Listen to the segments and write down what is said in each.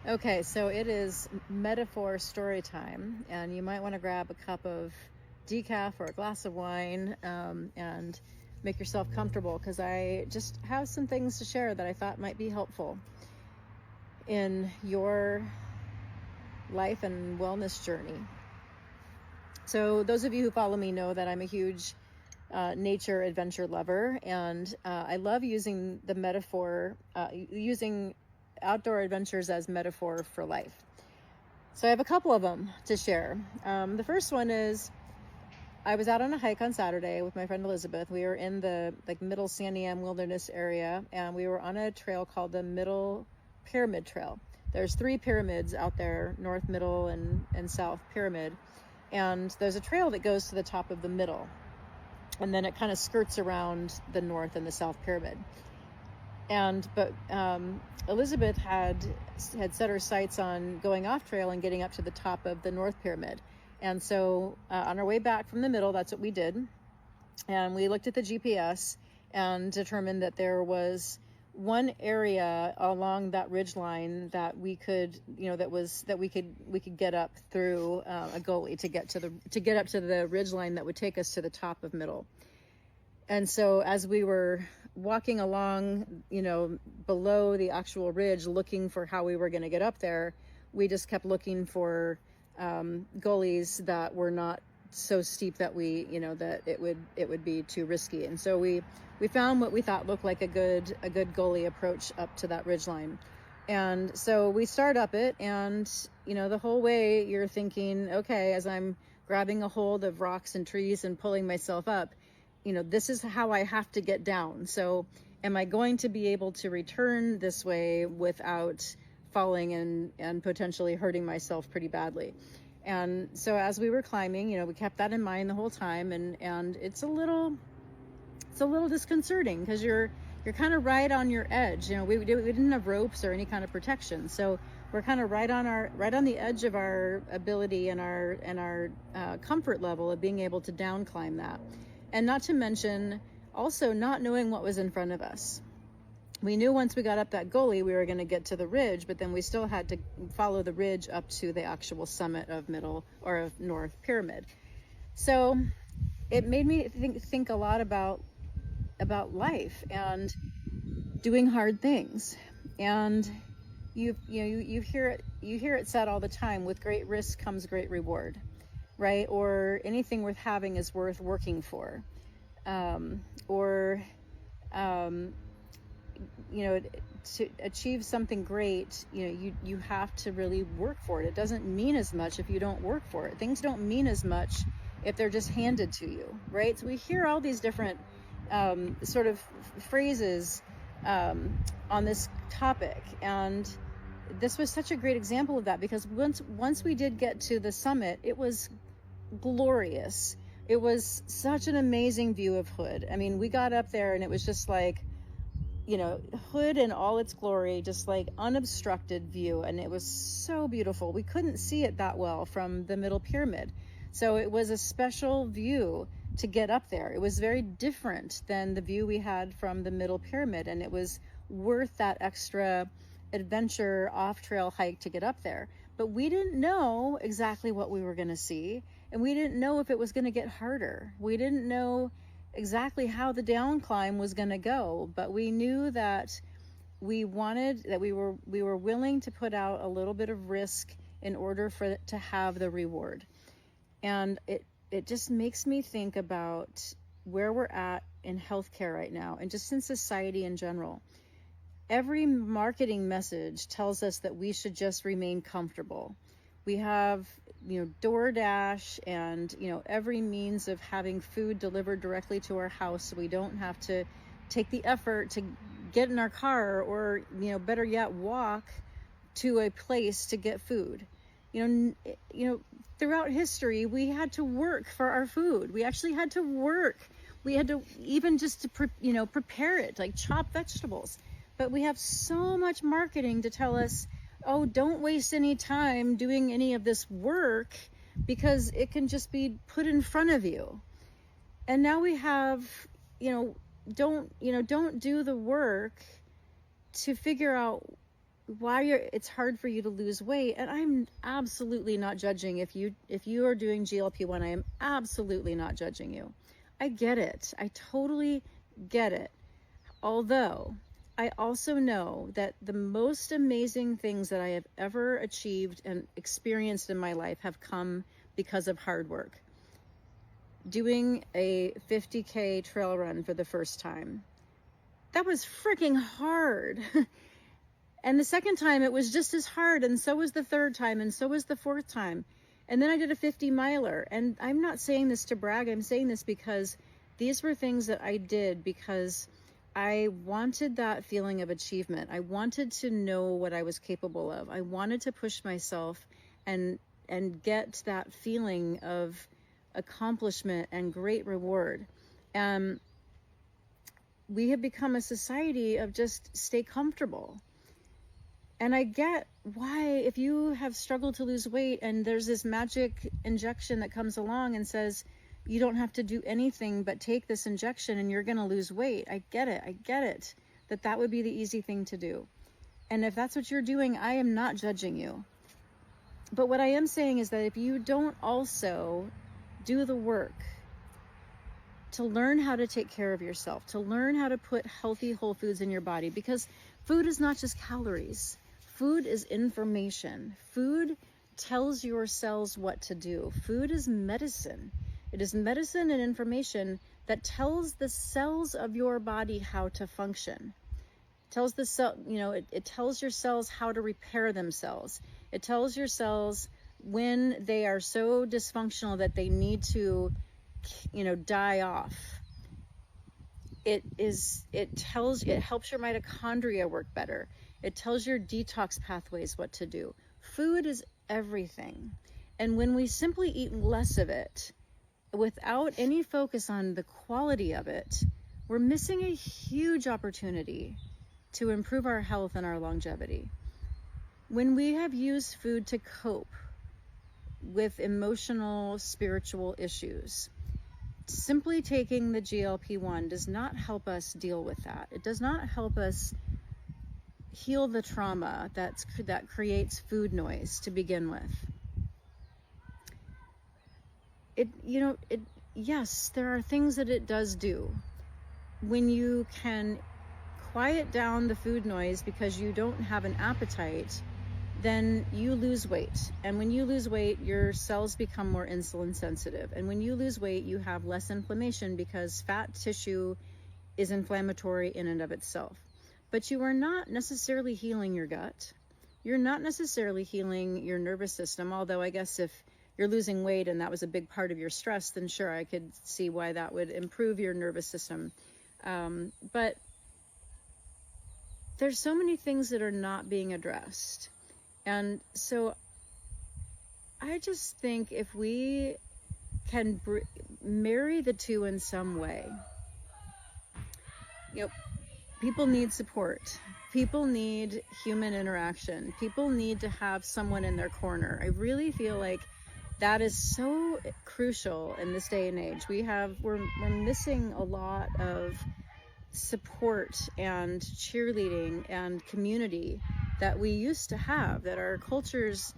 Okay, so it is metaphor story time, and you might want to grab a cup of decaf or a glass of wine and make yourself comfortable, because I just have some things to share that I thought might be helpful in your life and wellness journey. So those of you who follow me know that I'm a huge nature adventure lover, and I love using the metaphor, using outdoor adventures as metaphor for life. So I have a couple of them to share. The first one is, I was out on a hike on Saturday with my friend Elizabeth. We were in the Middle Santiam Wilderness area, and we were on a trail called the Middle Pyramid Trail. There's 3 pyramids out there, North, Middle, and South Pyramid. And there's a trail that goes to the top of the middle, and then it kind of skirts around the North and the South Pyramid. But Elizabeth had set her sights on going off trail and getting up to the top of the North Pyramid. And so on our way back from the middle, that's what we did. And we looked at the GPS and determined that there was one area along that ridge line that we could, that we could get up through a gully to get up to the ridge line that would take us to the top of middle. And so as we were walking along, below the actual ridge, looking for how we were going to get up there, we just kept looking for gullies that were not so steep that that it would be too risky. And so we found what we thought looked like a good gully approach up to that ridge line. And so we start up it, and the whole way you're thinking, okay, as I'm grabbing a hold of rocks and trees and pulling myself up, this is how I have to get down. So am I going to be able to return this way without falling and potentially hurting myself pretty badly? And so as we were climbing, we kept that in mind the whole time, and it's a little disconcerting, because you're kind of right on your edge. We didn't have ropes or any kind of protection, so we're kind of right on the edge of our ability and our comfort level of being able to down climb that. And not to mention also not knowing what was in front of us. We knew once we got up that gully, we were going to get to the ridge, but then we still had to follow the ridge up to the actual summit of Middle or of North Pyramid. So it made me think a lot about life and doing hard things. And you hear it said all the time, with great risk comes great reward, right? Or anything worth having is worth working for. To achieve something great, you have to really work for it. It doesn't mean as much if you don't work for it. Things don't mean as much if they're just handed to you, right? So we hear all these different sort of phrases on this topic, and this was such a great example of that, because once we did get to the summit, it was glorious. It was such an amazing view of Hood. I mean, we got up there and it was just like, Hood in all its glory, just like unobstructed view. And it was so beautiful. We couldn't see it that well from the Middle Pyramid. So it was a special view to get up there. It was very different than the view we had from the Middle Pyramid. And it was worth that extra adventure off-trail hike to get up there. But we didn't know exactly what we were going to see. And we didn't know if it was going to get harder. We didn't know exactly how the down climb was going to go, but we knew that we were willing to put out a little bit of risk in order for it to have the reward. And it just makes me think about where we're at in healthcare right now, and just in society in general. Every marketing message tells us that we should just remain comfortable. We have, DoorDash and, every means of having food delivered directly to our house, so we don't have to take the effort to get in our car or, better yet, walk to a place to get food. Throughout history, we had to work for our food. We actually had to work. We had to even just to prepare it, like chop vegetables. But we have so much marketing to tell us, oh, don't waste any time doing any of this work, because it can just be put in front of you. And now we have, don't do the work to figure out it's hard for you to lose weight. And I'm absolutely not judging if you are doing GLP-1. I am absolutely not judging you. I get it. I totally get it. Although I also know that the most amazing things that I have ever achieved and experienced in my life have come because of hard work. Doing a 50K trail run for the first time, that was freaking hard. And the second time it was just as hard, and so was the third time, and so was the fourth time. And then I did a 50 miler. And I'm not saying this to brag, I'm saying this because these were things that I did because I wanted that feeling of achievement. I wanted to know what I was capable of. I wanted to push myself and get that feeling of accomplishment and great reward. We have become a society of just stay comfortable. And I get why, if you have struggled to lose weight and there's this magic injection that comes along and says, you don't have to do anything but take this injection and you're going to lose weight. I get it, that would be the easy thing to do. And if that's what you're doing, I am not judging you. But what I am saying is that if you don't also do the work to learn how to take care of yourself, to learn how to put healthy whole foods in your body, because food is not just calories. Food is information. Food tells your cells what to do. Food is medicine. It is medicine and information that tells the cells of your body how to function. It tells the cell, it tells your cells how to repair themselves. It tells your cells when they are so dysfunctional that they need to, die off. It helps your mitochondria work better. It tells your detox pathways what to do. Food is everything. And when we simply eat less of it, without any focus on the quality of it, we're missing a huge opportunity to improve our health and our longevity. When we have used food to cope with emotional, spiritual issues, simply taking the GLP-1 does not help us deal with that. It does not help us heal the trauma that creates food noise to begin with. Yes, there are things that it does do. When you can quiet down the food noise because you don't have an appetite, then you lose weight. And when you lose weight, your cells become more insulin sensitive. And when you lose weight, you have less inflammation because fat tissue is inflammatory in and of itself. But you are not necessarily healing your gut. You're not necessarily healing your nervous system, although I guess if you're losing weight and that was a big part of your stress, then sure, I could see why that would improve your nervous system. But there's so many things that are not being addressed. And so I just think if we can marry the two in some way, people need support. People need human interaction. People need to have someone in their corner. I really feel like that is so crucial in this day and age. We're missing a lot of support and cheerleading and community that we used to have, that our cultures,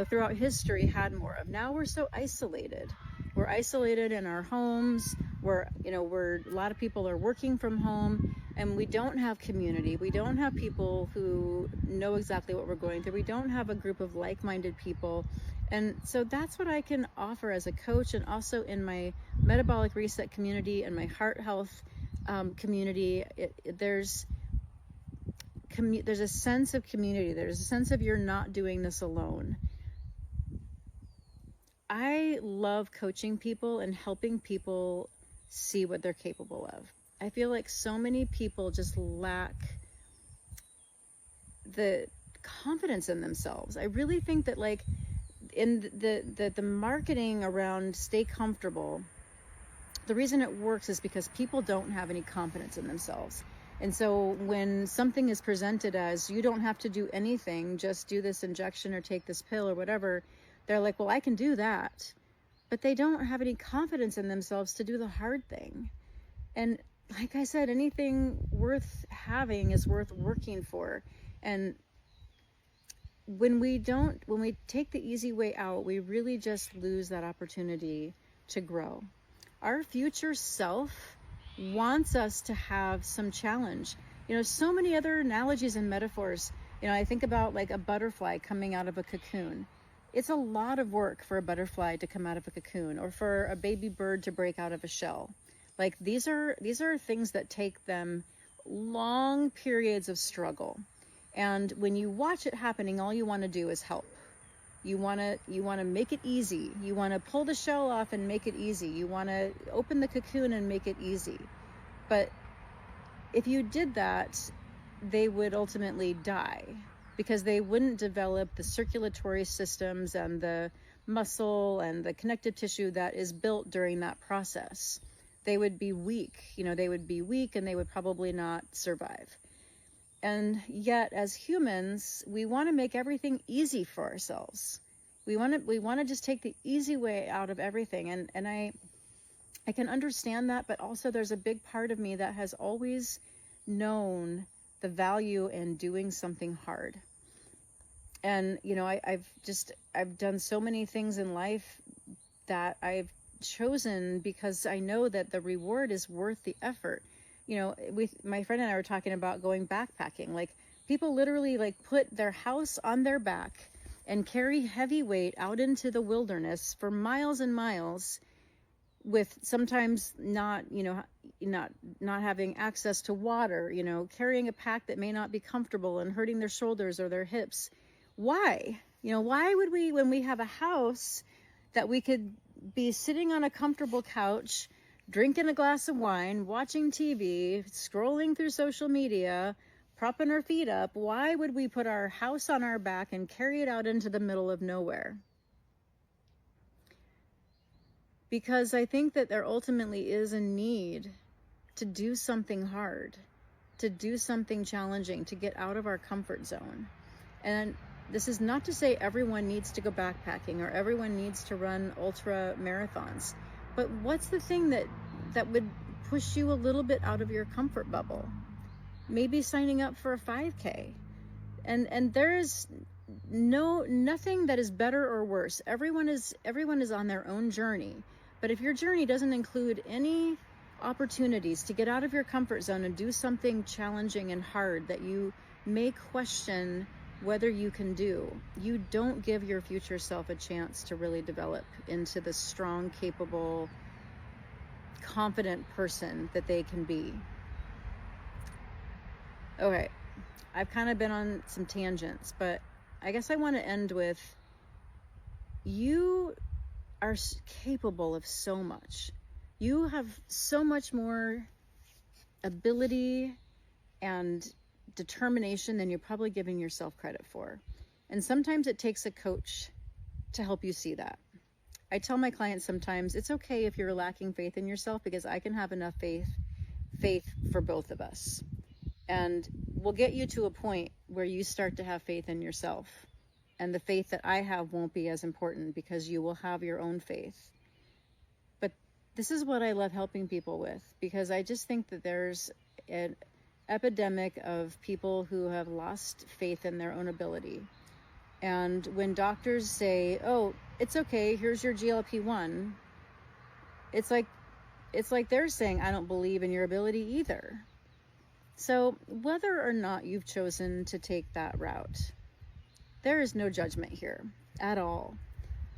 throughout history had more of. Now we're so isolated. We're isolated in our homes. A lot of people are working from home, and we don't have community. We don't have people who know exactly what we're going through. We don't have a group of like-minded people. And so that's what I can offer as a coach, and also in my metabolic reset community and my heart health community. There's a sense of community. There's a sense of you're not doing this alone. I love coaching people and helping people see what they're capable of. I feel like so many people just lack the confidence in themselves. I really think that in the marketing around stay comfortable, the reason it works is because people don't have any confidence in themselves. And so when something is presented as, you don't have to do anything, just do this injection or take this pill or whatever, they're like, well, I can do that. But they don't have any confidence in themselves to do the hard thing. And like I said, anything worth having is worth working for. And when we take the easy way out, we really just lose that opportunity to grow. Our future self wants us to have some challenge. So many other analogies and metaphors. I think about like a butterfly coming out of a cocoon. It's a lot of work for a butterfly to come out of a cocoon, or for a baby bird to break out of a shell. Like these are things that take them long periods of struggle. And when you watch it happening, all you want to do is help. You want to make it easy. You want to pull the shell off and make it easy. You want to open the cocoon and make it easy. But if you did that, they would ultimately die, because they wouldn't develop the circulatory systems and the muscle and the connective tissue that is built during that process. They would be weak. They would be weak, and they would probably not survive. And yet, as humans, we want to make everything easy for ourselves. We want to just take the easy way out of everything. And I can understand that, but also there's a big part of me that has always known the value in doing something hard. And I've done so many things in life that I've chosen because I know that the reward is worth the effort. My friend and I were talking about going backpacking. Like, people literally like put their house on their back and carry heavy weight out into the wilderness for miles and miles, with sometimes not having access to water, carrying a pack that may not be comfortable and hurting their shoulders or their hips. Why? Why would we, when we have a house that we could be sitting on a comfortable couch, drinking a glass of wine, watching TV, scrolling through social media, propping our feet up, why would we put our house on our back and carry it out into the middle of nowhere? Because I think that there ultimately is a need to do something hard, to do something challenging, to get out of our comfort zone. And this is not to say everyone needs to go backpacking or everyone needs to run ultra marathons. But what's the thing that would push you a little bit out of your comfort bubble? Maybe signing up for a 5K. And there is nothing that is better or worse. Everyone is on their own journey. But if your journey doesn't include any opportunities to get out of your comfort zone and do something challenging and hard that you may question whether you can do, you don't give your future self a chance to really develop into the strong, capable, confident person that they can be. Okay, I've kind of been on some tangents, but I guess I want to end with, you are capable of so much. You have so much more ability and determination than you're probably giving yourself credit for. And sometimes it takes a coach to help you see that. I tell my clients sometimes, it's okay if you're lacking faith in yourself, because I can have enough faith for both of us. And we'll get you to a point where you start to have faith in yourself. And the faith that I have won't be as important, because you will have your own faith. But this is what I love helping people with, because I just think that there's an epidemic of people who have lost faith in their own ability. And when doctors say, oh, it's okay, here's your GLP-1, it's like they're saying, I don't believe in your ability either. So whether or not you've chosen to take that route, there is no judgment here at all.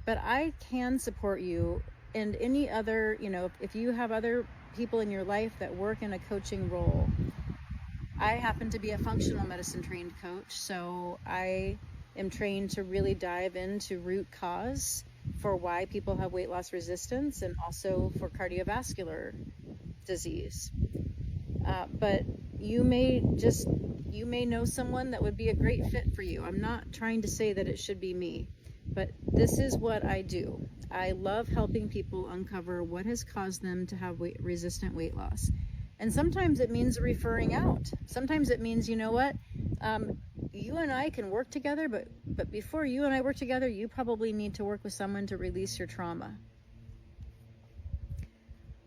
But I can support you, and any other, if you have other people in your life that work in a coaching role. I happen to be a functional medicine trained coach, so I am trained to really dive into root cause for why people have weight loss resistance, and also for cardiovascular disease. But you may know someone that would be a great fit for you. I'm not trying to say that it should be me, but this is what I do. I love helping people uncover what has caused them to have resistant weight loss. And sometimes it means referring out. Sometimes it means, you and I can work together, but before you and I work together, you probably need to work with someone to release your trauma.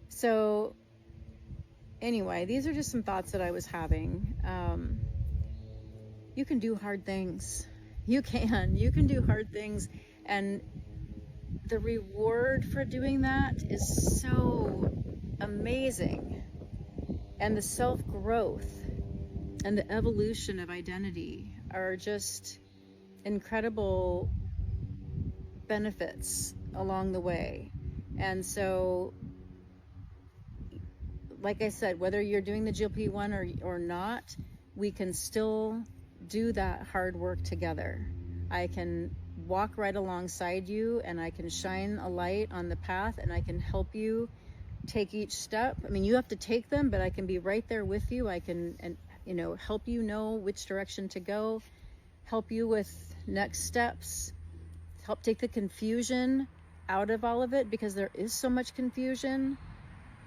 So anyway, these are just some thoughts that I was having. You can do hard things. You can do hard things, and the reward for doing that is so amazing. And the self-growth and the evolution of identity are just incredible benefits along the way. And so, like I said, whether you're doing the GLP-1 or not, we can still do that hard work together. I can walk right alongside you, and I can shine a light on the path, and I can help you take each step. I mean, you have to take them, but I can be right there with you. I can, and help you know which direction to go, help you with next steps, help take the confusion out of all of it, because there is so much confusion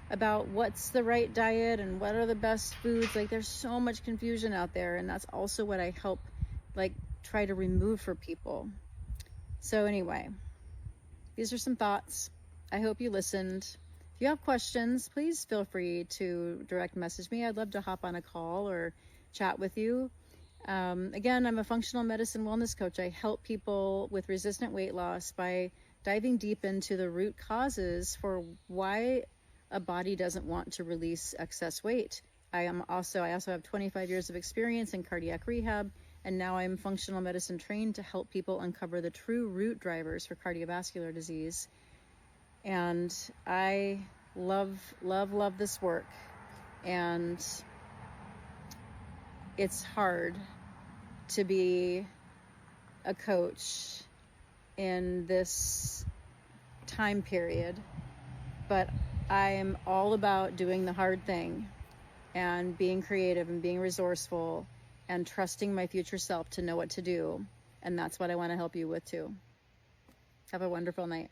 about what's the right diet and what are the best foods. Like, there's so much confusion out there, and that's also what I help try to remove for people. So anyway, these are some thoughts. I hope you listened. If you have questions, please feel free to direct message me. I'd love to hop on a call or chat with you. Again, I'm a functional medicine wellness coach. I help people with resistant weight loss by diving deep into the root causes for why a body doesn't want to release excess weight. I also have 25 years of experience in cardiac rehab, and now I'm functional medicine trained to help people uncover the true root drivers for cardiovascular disease. And I love this work. And it's hard to be a coach in this time period, but I'm all about doing the hard thing and being creative and being resourceful and trusting my future self to know what to do. And that's what I want to help you with too. Have a wonderful night.